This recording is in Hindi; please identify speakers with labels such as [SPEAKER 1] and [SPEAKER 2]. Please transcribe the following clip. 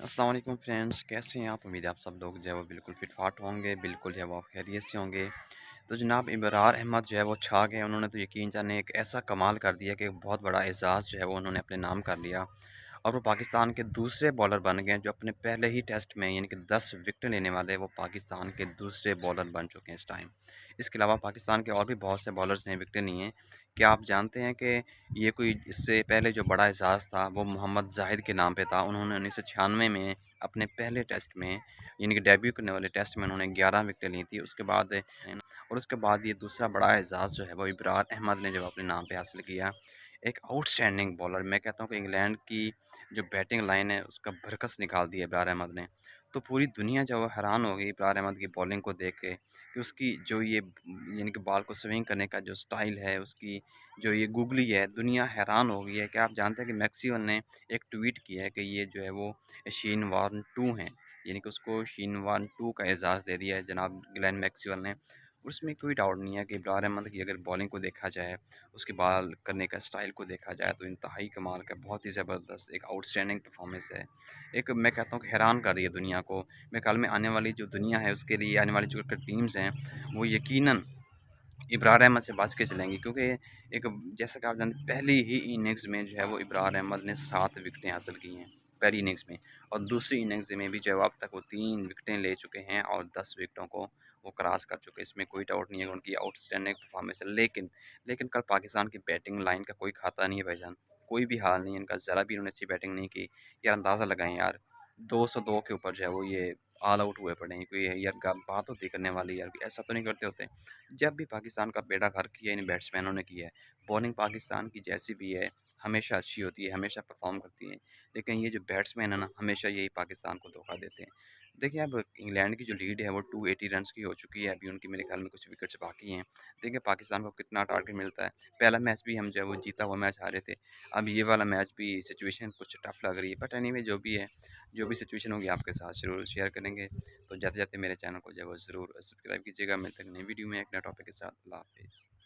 [SPEAKER 1] अस्सलाम वालेकुम फ्रेंड्स, कैसे हैं आप? उम्मीद है आप सब लोग जो है वो बिल्कुल फिट फाट होंगे, बिल्कुल जो है वो आप खैरियत से होंगे। तो जनाब इबरार अहमद जो है वो छा गए। उन्होंने तो यकीन जाने एक ऐसा कमाल कर दिया कि एक बहुत बड़ा एजाज़ जो है वो उन्होंने अपने नाम कर लिया और वो पाकिस्तान के दूसरे बॉलर बन गए जो अपने पहले ही टेस्ट में यानी कि 10 विकेट लेने वाले वो पाकिस्तान के दूसरे बॉलर बन चुके हैं इस टाइम। इसके अलावा पाकिस्तान के और भी बहुत से बॉलर्स ने विकेटें ली हैं। क्या आप जानते हैं कि ये कोई इससे पहले जो बड़ा एजाज़ था वो मोहम्मद जाहिद के नाम पे था। उन्होंने 1996 में अपने पहले टेस्ट में यानी कि डेब्यू करने वाले टेस्ट में उन्होंने 11 विकेटें ली थी। उसके बाद और उसके बाद ये दूसरा बड़ा एजाज़ जो है वो इबरार अहमद ने जो अपने नाम पे हासिल किया। एक आउटस्टैंडिंग बॉलर, मैं कहता हूँ कि इंग्लैंड की जो बैटिंग लाइन है उसका भरकस निकाल दिया इबरार अहमद ने। तो पूरी दुनिया जो है वो हैरान हो गई इबरार अहमद की बॉलिंग को देख के कि उसकी जो ये यानी कि बॉल को स्विंग करने का जो स्टाइल है, उसकी जो ये गूगली है, दुनिया हैरान हो गई है। क्या आप जानते हैं कि मैक्सवेल ने एक ट्वीट किया है कि ये जो है वो शीन वार्न 2 हैं, यानी कि उसको शीन वार्न 2 का एजाज़ दे दिया है जनाब ग्लेन मैक्सवेल ने। उसमें कोई डाउट नहीं है कि इब्रार अहमद की अगर बॉलिंग को देखा जाए, उसके बॉल करने का स्टाइल को देखा जाए तो इंतहाई कमाल का, बहुत ही ज़बरदस्त एक आउटस्टैंडिंग परफॉर्मेंस है। एक मैं कहता हूँ कि हैरान कर रही है दुनिया को। मेरे ख्याल में आने वाली जो दुनिया है उसके लिए आने वाली जो क्रिकेट टीम्स हैं वो यकीनन इब्रार अहमद से बच के चलेंगी, क्योंकि एक जैसा कि आप जानते हैं पहली ही इनिंग्स में जो है वो इब्रार अहमद ने 7 विकेटें हासिल की हैं पहली इनिंग्स में, और दूसरी इनिंग्स में भी जो है अब तक वो 3 विकेटें ले चुके हैं और 10 विकेटों को वो क्रॉस कर चुके हैं। इसमें कोई डाउट नहीं है कि उनकी आउटस्टैंडिंग परफॉर्मेंस है। लेकिन कल पाकिस्तान की बैटिंग लाइन का कोई खाता नहीं है भाईजान, कोई भी हाल नहीं है इनका, ज़रा भी इन्होंने अच्छी बैटिंग नहीं की। यार अंदाज़ा लगाएं यार, 202 के ऊपर जो है वो ये ऑल आउट हुए पड़े हैं। कोई यार बात होती करने वाली, यार ऐसा तो नहीं करते होते। जब भी पाकिस्तान का बेड़ा गर्क किया इन बैट्समैनों ने किया है। बॉलिंग पाकिस्तान की जैसी भी है हमेशा अच्छी होती है, हमेशा परफॉर्म करती है। लेकिन ये जो बैट्समैन है ना, हमेशा यही पाकिस्तान को धोखा देते हैं। देखिए अब इंग्लैंड की जो लीड है वो 280 रन्स की हो चुकी है। अभी उनकी मेरे ख्याल में कुछ विकेट्स बाकी हैं। देखिए पाकिस्तान को कितना टारगेट मिलता है। पहला मैच भी हम जो है वो जीता हुआ मैच हारे थे। अब ये वाला मैच भी सिचुएशन कुछ टफ लग रही है, बट एनीवे जो भी है, जो भी सिचुएशन होगी आपके साथ ज़रूर शेयर करेंगे। तो जाते जाते मेरे चैनल को जो है वो ज़रूर सब्सक्राइब कीजिएगा। मिलते हैं नई वीडियो में एक नए टॉपिक के साथ। अल्लाह हाफ़िज़।